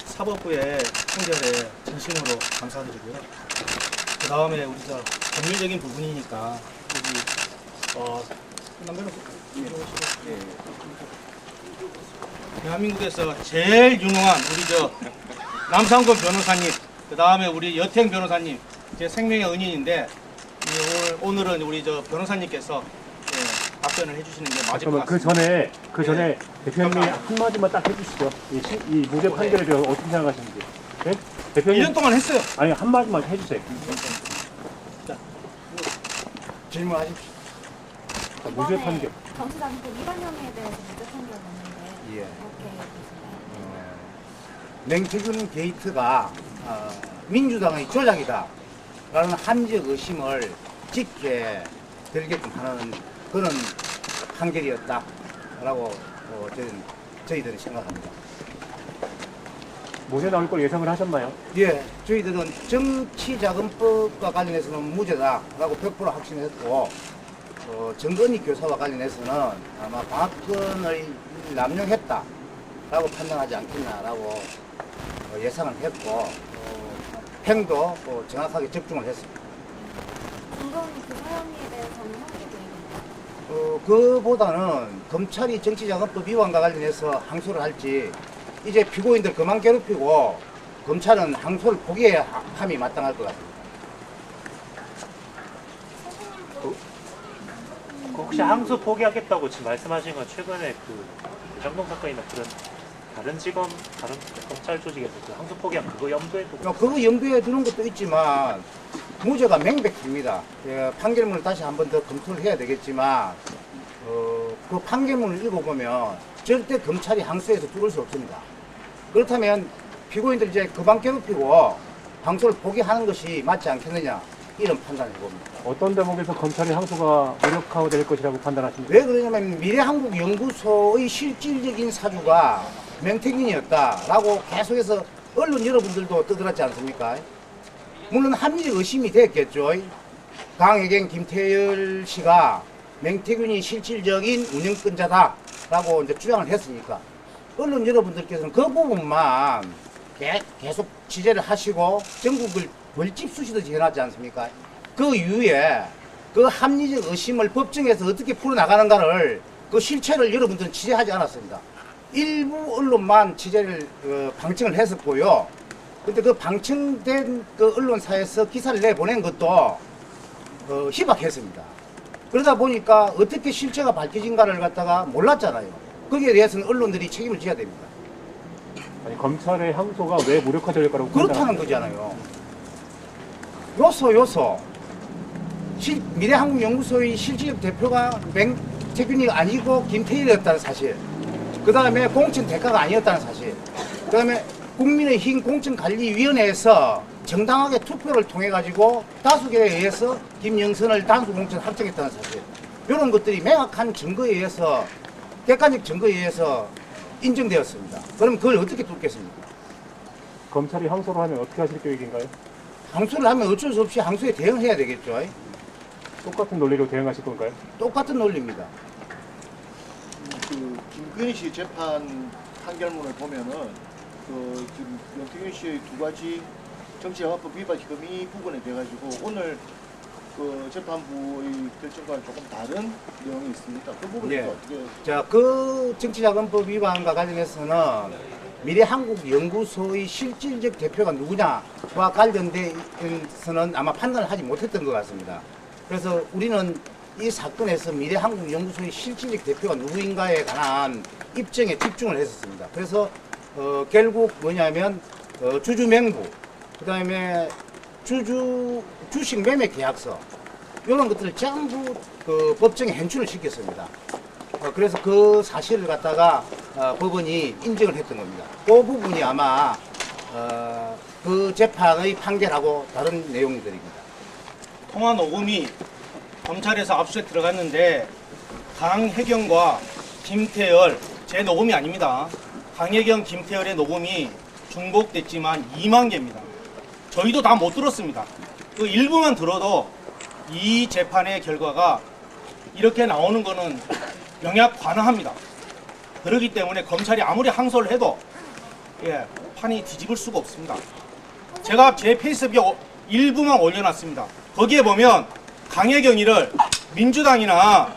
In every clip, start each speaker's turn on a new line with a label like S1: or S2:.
S1: 사법부의 판결에 진심으로 감사드리고요. 그 다음에 우리 저 법률적인 부분이니까 대한민국에서 제일 유능한 우리 저 남상권 변호사님, 그 다음에 우리 여태행 변호사님, 제 생명의 은인인데 오늘은 우리 저 변호사님께서 답변을 해주시는 게 맞을 것 같습니다.
S2: 그 전에 대표님이 한마디만 딱 해주시죠. 이 무죄 판결에 대해서 어떻게 생각하시는지. 네? 대표님
S1: 1년 동안 했어요.
S2: 아니 한마디만 해주세요.
S1: 질문하십시오.
S2: 무죄 판결.
S3: 정치자금법 위반 혐의에 대해서 무죄 판결 났는데
S4: 예.
S3: 어떻게 보시나요?
S4: 맹태균 게이트가 민주당의 조작이다 라는 합리적 의심을 짙게 들게끔 하는 그런 판결이었다 라고 저희들은 생각합니다.
S2: 무죄 나올 걸 예상을 하셨나요?
S4: 예, 저희들은 정치자금법과 관련해서는 무죄다 라고 100% 확신했고 정건희 교사와 관련해서는 아마 박근을 남용했다 라고 판단하지 않겠나라고 예상을 했고 행도 정확하게 적중을 했습니다.
S3: 김건희 교사 혐의에 대해서는 어떻게 보입니까?
S4: 그보다는 검찰이 정치자금법 위반과 관련해서 항소를 할지 이제 피고인들 그만 괴롭히고 검찰은 항소를 포기해야 함이 마땅할 것 같습니다.
S2: 혹시 항소 포기하겠다고 지금 말씀하신 건 최근에 그 대장동 사건이나 그런 다른 검찰 조직에서 그 항소 포기한 그거 염두에 두고
S4: 그거 염두에 두는 것도 있지만 무죄가 명백합니다. 판결문을 다시 한 번 더 검토를 해야 되겠지만 그 판결문을 읽어보면 절대 검찰이 항소해서 뚫을 수 없습니다. 그렇다면 피고인들 이제 그만 괴롭히고 항소를 포기하는 것이 맞지 않겠느냐 이런 판단을 해봅니다.
S2: 어떤 대목에서 검찰의 항소가 무력화될 것이라고 판단하십니까?
S4: 왜 그러냐면 미래한국연구소의 실질적인 사주가 맹태균이었다라고 계속해서 언론 여러분들도 떠들었지 않습니까? 물론 합리적 의심이 됐겠죠. 강혜경, 김태열 씨가 맹태균이 실질적인 운영권자다라고 이제 주장을 했으니까 언론 여러분들께서는 그 부분만 계속 취재를 하시고 전국을 벌집 수시듯이 해놨지 않습니까? 그 이후에 그 합리적 의심을 법정에서 어떻게 풀어나가는가를 그 실체를 여러분들은 취재하지 않았습니다. 일부 언론만 취재를 방청을 했었고요. 근데 그 방청된 그 언론사에서 기사를 내보낸 것도 희박했습니다. 그러다 보니까 어떻게 실체가 밝혀진가를 갖다가 몰랐잖아요. 거기에 대해서는 언론들이 책임을 져야 됩니다.
S2: 아니 검찰의 항소가 왜 무력화될 거라고
S4: 그렇다는 거잖아요. 요소 미래한국연구소의 실질적 대표가 맹태균이 아니고 김태일이었다는 사실, 그 다음에 공천 대가가 아니었다는 사실, 그 다음에 국민의힘 공천관리위원회에서 정당하게 투표를 통해 가지고 다수결에 의해서 김영선을 단수 공천 확정했다는 사실, 이런 것들이 명확한 증거에 의해서 객관적 증거에 의해서 인정되었습니다. 그럼 그걸 어떻게 뚫겠습니까?
S2: 검찰이 항소를 하면 어떻게 하실 계획인가요?
S4: 항소를 하면 어쩔 수 없이 항소에 대응해야 되겠죠.
S2: 똑같은 논리로 대응하실 건가요?
S4: 똑같은 논리입니다.
S5: 그 김건희 씨 재판 판결문을 보면은 지금 명태균 씨의 두 가지 정치자금법 위반 혐의 부분에 대해 가지고 오늘 그 재판부의 결정과는 조금 다른 내용이 있습니다. 그 부분에
S4: 예.
S5: 어떻게?
S4: 자, 그 정치자금법 위반과 관련해서는 미래한국연구소의 실질적 대표가 누구냐와 관련돼서는 아마 판단을 하지 못했던 것 같습니다. 그래서 우리는 이 사건에서 미래한국연구소의 실질적 대표가 누구인가에 관한 입증에 집중을 했었습니다. 그래서 결국 뭐냐면 주주 명부, 그 다음에 주식 매매 계약서, 이런 것들을 전부 그 법정에 현출을 시켰습니다. 그래서 그 사실을 갖다가 법원이 인정을 했던 겁니다. 그 부분이 아마 그 재판의 판결하고 다른 내용들입니다.
S1: 통화 녹음이 검찰에서 압수수색 들어갔는데 강혜경과 김태열, 제 녹음이 아닙니다. 강혜경, 김태열의 녹음이 중복됐지만 2만 개입니다. 저희도 다 못 들었습니다. 그 일부만 들어도 이 재판의 결과가 이렇게 나오는 거는 명약 관화합니다. 그렇기 때문에 검찰이 아무리 항소를 해도 예, 판이 뒤집을 수가 없습니다. 제가 제 페이스북에 일부만 올려놨습니다. 거기에 보면 강혜경이를 민주당이나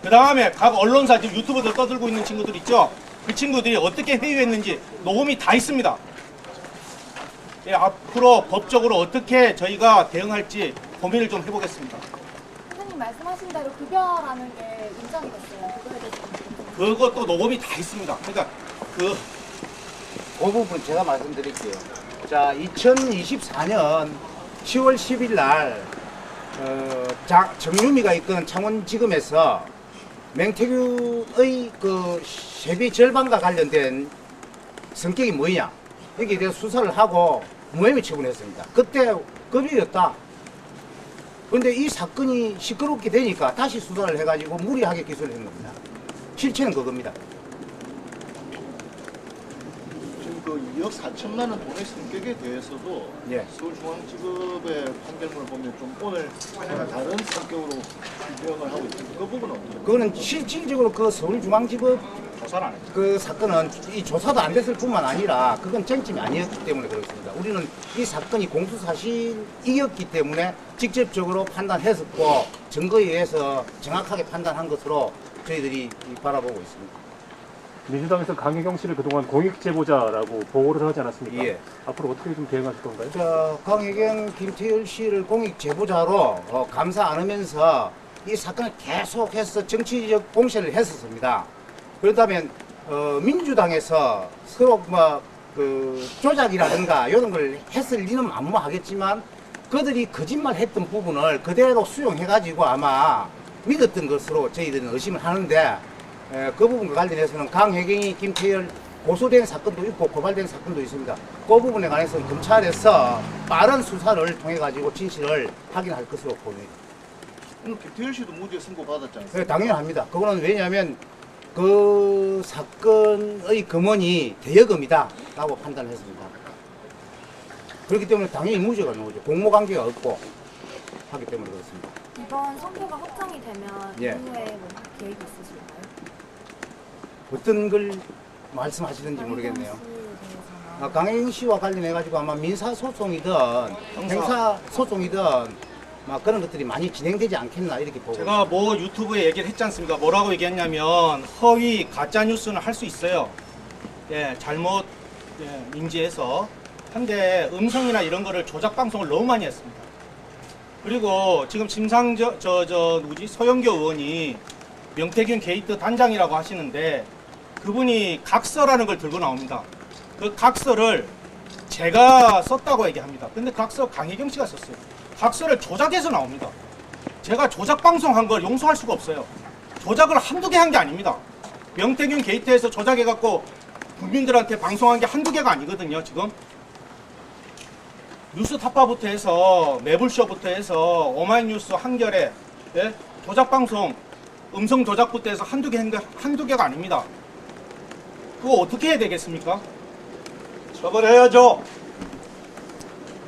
S1: 그 다음에 각 언론사 지금 유튜브들 떠들고 있는 친구들 있죠? 그 친구들이 어떻게 회유했는지 녹음이 다 있습니다. 예, 앞으로 법적으로 어떻게 저희가 대응할지 고민을 좀 해보겠습니다.
S3: 선생님 말씀하신 대로 급여라는 게 인정이 됐어요. 그거에 대해서
S1: 그것도 녹음이 다 있습니다. 그러니까 그
S4: 부분 제가 말씀드릴게요. 자, 2024년 10월 10일 날 정유미가 이끄는 창원지검에서 맹태규의 그 세비 절반과 관련된 성격이 뭐냐 여기에 대해서 수사를 하고 무혐의 처분했습니다. 그때 급여였다. 그런데 이 사건이 시끄럽게 되니까 다시 수사를 해가지고 무리하게 기소를 한 겁니다. 실체는 그겁니다.
S5: 지금 그 2억 4천만 원 돈의 성격에 대해서도
S4: 예.
S5: 서울중앙지법의 판결문을 보면 좀 오늘 다른 성격으로 규명을 하고 있습니다. 그 부분은 어떻게?
S4: 그거는 실질적으로 그 서울중앙지법
S1: 조사를 안 했죠.
S4: 그 사건은 이 조사도 안 됐을 뿐만 아니라 그건 쟁점이 아니었기 때문에 그렇습니다. 우리는 이 사건이 공수사실이었기 때문에 직접적으로 판단했었고 증거에 의해서 정확하게 판단한 것으로 저희들이 바라보고 있습니다.
S2: 민주당에서 강혜경 씨를 그동안 공익 제보자라고 보고를 하지 않았습니까?
S4: 예.
S2: 앞으로 어떻게 좀 대응하실 건가요?
S4: 강혜경, 김태열 씨를 공익 제보자로 감사 안 하면서 이 사건을 계속해서 정치적 공세를 했었습니다. 그렇다면 민주당에서 서로 그 조작이라든가 이런 걸 했을 리는 만무하겠지만 그들이 거짓말했던 부분을 그대로 수용해가지고 아마 믿었던 것으로 저희들은 의심을 하는데 그 부분과 관련해서는 강혜경이 김태열 고소된 사건도 있고 고발된 사건도 있습니다. 그 부분에 관해서는 검찰에서 빠른 수사를 통해 가지고 진실을 확인할 것으로 보입니다.
S5: 오늘 김태열 씨도 무죄 선고 받았지 않습니까?
S4: 네, 당연합니다. 그거는 왜냐하면 그 사건의 금원이 대여금이다라고 판단했습니다. 그렇기 때문에 당연히 무죄가 나오죠. 공모관계가 없고 하기 때문에 그렇습니다.
S3: 이번 선고가 확정이 되면
S4: 예.
S3: 이후에 뭐 계획이 있으실까요?
S4: 어떤 걸 말씀하시는지 모르겠네요. 강혜경 씨와 관련해가지고 아마 민사소송이든 형사소송이든 막 그런 것들이 많이 진행되지 않겠나 이렇게 보고
S1: 제가 뭐 유튜브에 얘기를 했지 않습니까? 뭐라고 얘기했냐면 허위 가짜 뉴스는 할 수 있어요. 예, 잘못 인지해서. 근데 음성이나 이런 거를 조작 방송을 너무 많이 했습니다. 그리고 지금 누구지? 서영교 의원이 명태균 게이트 단장이라고 하시는데 그분이 각서라는 걸 들고 나옵니다. 그 각서를 제가 썼다고 얘기합니다. 근데 각서 강혜경 씨가 썼어요. 각서를 조작해서 나옵니다. 제가 조작 방송한 걸 용서할 수가 없어요. 조작을 한두 개 한 게 아닙니다. 명태균 게이트에서 조작해갖고 국민들한테 방송한 게 한두 개가 아니거든요. 지금 뉴스 타파부터 해서 매불쇼부터 해서 오마이뉴스 한겨레 예? 조작 방송 음성 조작부터 해서 한두 개가 아닙니다. 그거 어떻게 해야 되겠습니까? 처벌해야죠.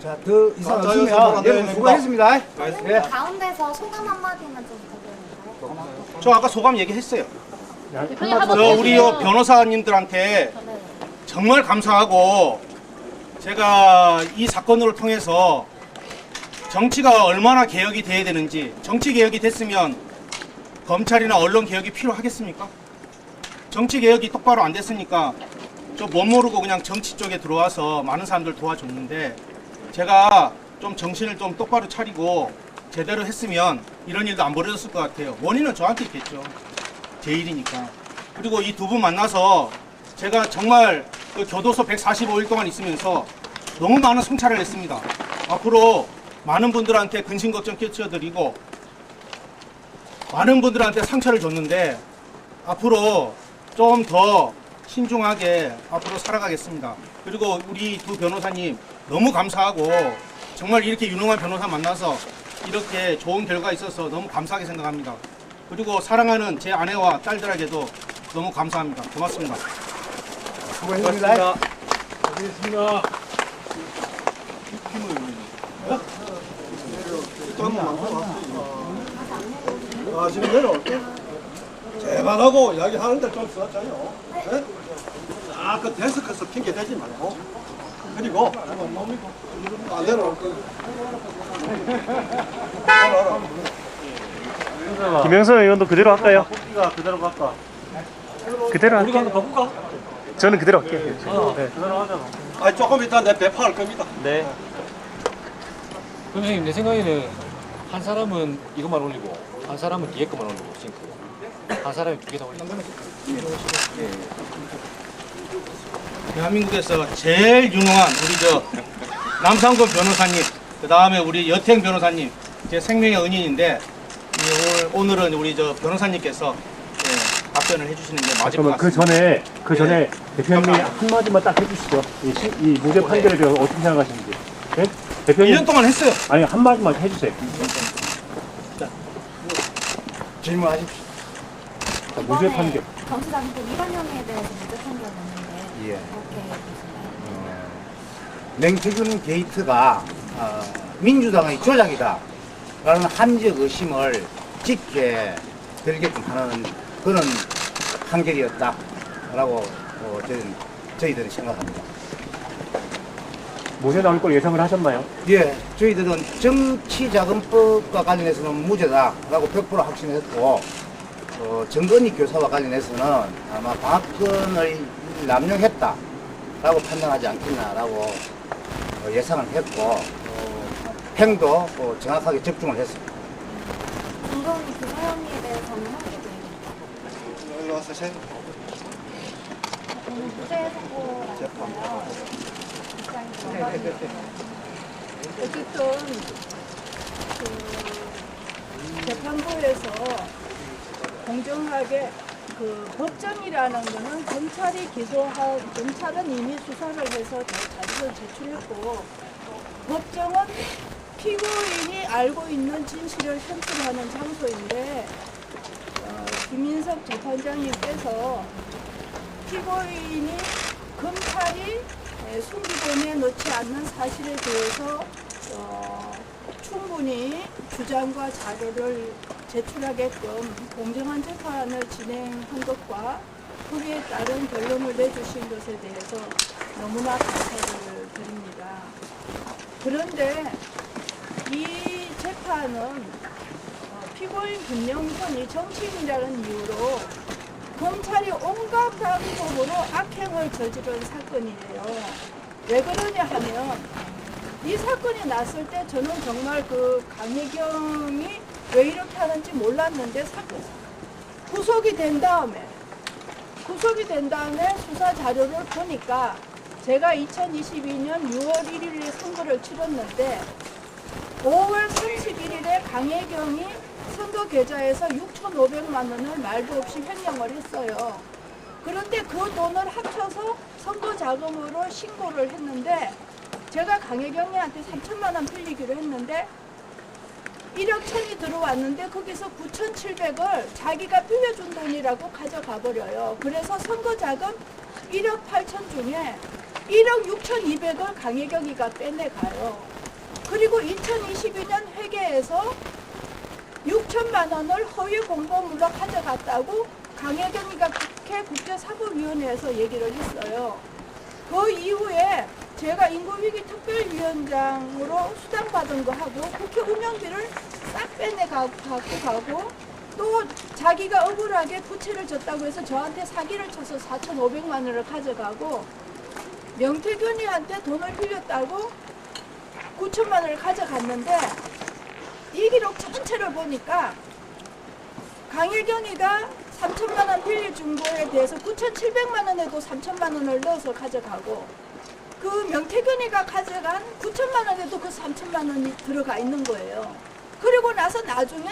S4: 자, 더 이상
S1: 자,
S4: 없으면
S1: 여러분
S4: 여러분 수고하셨습니다. 예.
S3: 가운데서 소감 한마디만 좀 부탁드릴까요?
S1: 저 아까 소감 얘기했어요.
S2: 한마디만
S1: 저 우리 변호사님들한테
S3: 네.
S1: 정말 감사하고 제가 이 사건을 통해서 정치가 얼마나 개혁이 돼야 되는지 정치 개혁이 됐으면 검찰이나 언론 개혁이 필요하겠습니까? 정치 개혁이 똑바로 안 됐으니까 저 못 모르고 그냥 정치 쪽에 들어와서 많은 사람들 도와줬는데 제가 좀 정신을 좀 똑바로 차리고 제대로 했으면 이런 일도 안 벌어졌을 것 같아요. 원인은 저한테 있겠죠. 제 일이니까. 그리고 이 두 분 만나서 제가 정말 그 교도소 145일 동안 있으면서 너무 많은 성찰을 했습니다. 앞으로 많은 분들한테 근심 걱정 끼쳐드리고 많은 분들한테 상처를 줬는데 앞으로 좀 더 신중하게 앞으로 살아가겠습니다. 그리고 우리 두 변호사님 너무 감사하고 정말 이렇게 유능한 변호사 만나서 이렇게 좋은 결과가 있어서 너무 감사하게 생각합니다. 그리고 사랑하는 제 아내와 딸들에게도 너무 감사합니다. 고맙습니다.
S4: 수고하셨습니다.
S1: 알겠습니다.
S6: 아, 지금 내려올게. 제발하고 이야기하는데 좀 쓰었잖아요.
S3: 네,
S6: 그 데스크에서 핑계 대지 말고 그리고 안 내려올 거.
S2: 김영선 의원도 그대로 할까요?
S1: 뽑기가 그대로 갈까?
S2: 그대로
S7: 우리가
S2: 할게요.
S7: 한번 바꿀까?
S2: 저는 그대로 할게요. 네.
S1: 그대로 하자.
S6: 조금 이따 내 배파할 겁니다.
S2: 네.
S7: 선생님 내 생각에는 한 사람은 이것만 올리고 한 사람은 뒤에 것만 올리고 싱크 한 사람이 두 개 다 올리고
S1: 대한민국에서 제일 유능한 우리 저 남상권 변호사님, 그 다음에 우리 여태행 변호사님, 제 생명의 은인인데 오늘은 우리 저 변호사님께서 답변을 해주시는 게 맞을 것
S2: 잠깐만
S1: 같습니다.
S2: 그 전에 대표님이 한 마디만 딱 해주시죠. 이 무죄 판결에 대해서 어떻게 생각하시는지. 네? 대표님
S1: 1년 동안 했어요.
S2: 아니 한 마디만 해주세요.
S4: 질문하십시오.
S2: 자, 무죄
S3: 이번에
S2: 판결.
S3: 정치자금법 위반 혐의에 대해서 무죄 판결 났는데
S4: 예.
S3: 어떻게 보시나요?
S4: 맹태균 게이트가 민주당의 조작이다 라는 함적 의심을 짙게 들게끔 하는 그런 판결이었다라고 저희들은 생각합니다.
S2: 무죄 나올 걸 예상을 하셨나요?
S4: 예, 저희들은 정치자금법과 관련해서는 무죄다라고 100% 확신했고 정건희 교사와 관련해서는 아마 박근을 남용했다라고 판단하지 않겠나라고 예상을 했고 행도 정확하게 접종을 했습니다.
S3: 김건희 교사 혐의에 대해서는 어떻게 보입니까?
S6: 일로 와서 생.
S3: 오늘 무죄 선고라서요.
S8: 어쨌든 재판부에서 공정하게 법정이라는 거는 검찰은 이미 수사를 해서 자료를 제출했고 법정은 피고인이 알고 있는 진실을 현출하는 장소인데 김인석 재판장님께서 피고인이 검찰이 숨기본에 넣지 않는 사실에 대해서 충분히 주장과 자료를 제출하게끔 공정한 재판을 진행한 것과 거기에 따른 결론을 내주신 것에 대해서 너무나 감사를 드립니다. 그런데 이 재판은 피고인 김영선이 정치인이라는 이유로 검찰이 온갖 방법으로 악행을 저지른 사건이에요. 왜 그러냐 하면 이 사건이 났을 때 저는 정말 강혜경이 왜 이렇게 하는지 몰랐는데 구속이 된 다음에 수사 자료를 보니까 제가 2022년 6월 1일에 선거를 치렀는데 5월 31일에 강혜경이 선거 계좌에서 6,500만 원을 말도 없이 횡령을 했어요. 그런데 그 돈을 합쳐서 선거 자금으로 신고를 했는데 제가 강혜경이한테 3천만 원 빌리기로 했는데 1억 1천이 들어왔는데 거기서 9,700을 자기가 빌려준 돈이라고 가져가 버려요. 그래서 선거 자금 1억 8천 중에 1억 6,200을 강혜경이가 빼내가요. 그리고 2022년 회계에서 6천만 원을 허위 공보물로 가져갔다고 강혜경이가 국회국제사법위원회에서 얘기를 했어요. 그 이후에 제가 인구위기 특별위원장으로 수당받은 거 하고 국회 운영비를 싹 빼내가고 가고 또 자기가 억울하게 부채를 졌다고 해서 저한테 사기를 쳐서 4,500만 원을 가져가고 명태균이한테 돈을 빌렸다고 9천만 원을 가져갔는데 이 기록 전체를 보니까 강혜경이가 3천만 원 빌려준 거에 대해서 9,700만 원에도 3천만 원을 넣어서 가져가고 그 명태균이가 가져간 9천만 원에도 그 3천만 원이 들어가 있는 거예요. 그리고 나서 나중에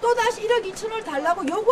S8: 또다시 1억 2천을 달라고 요구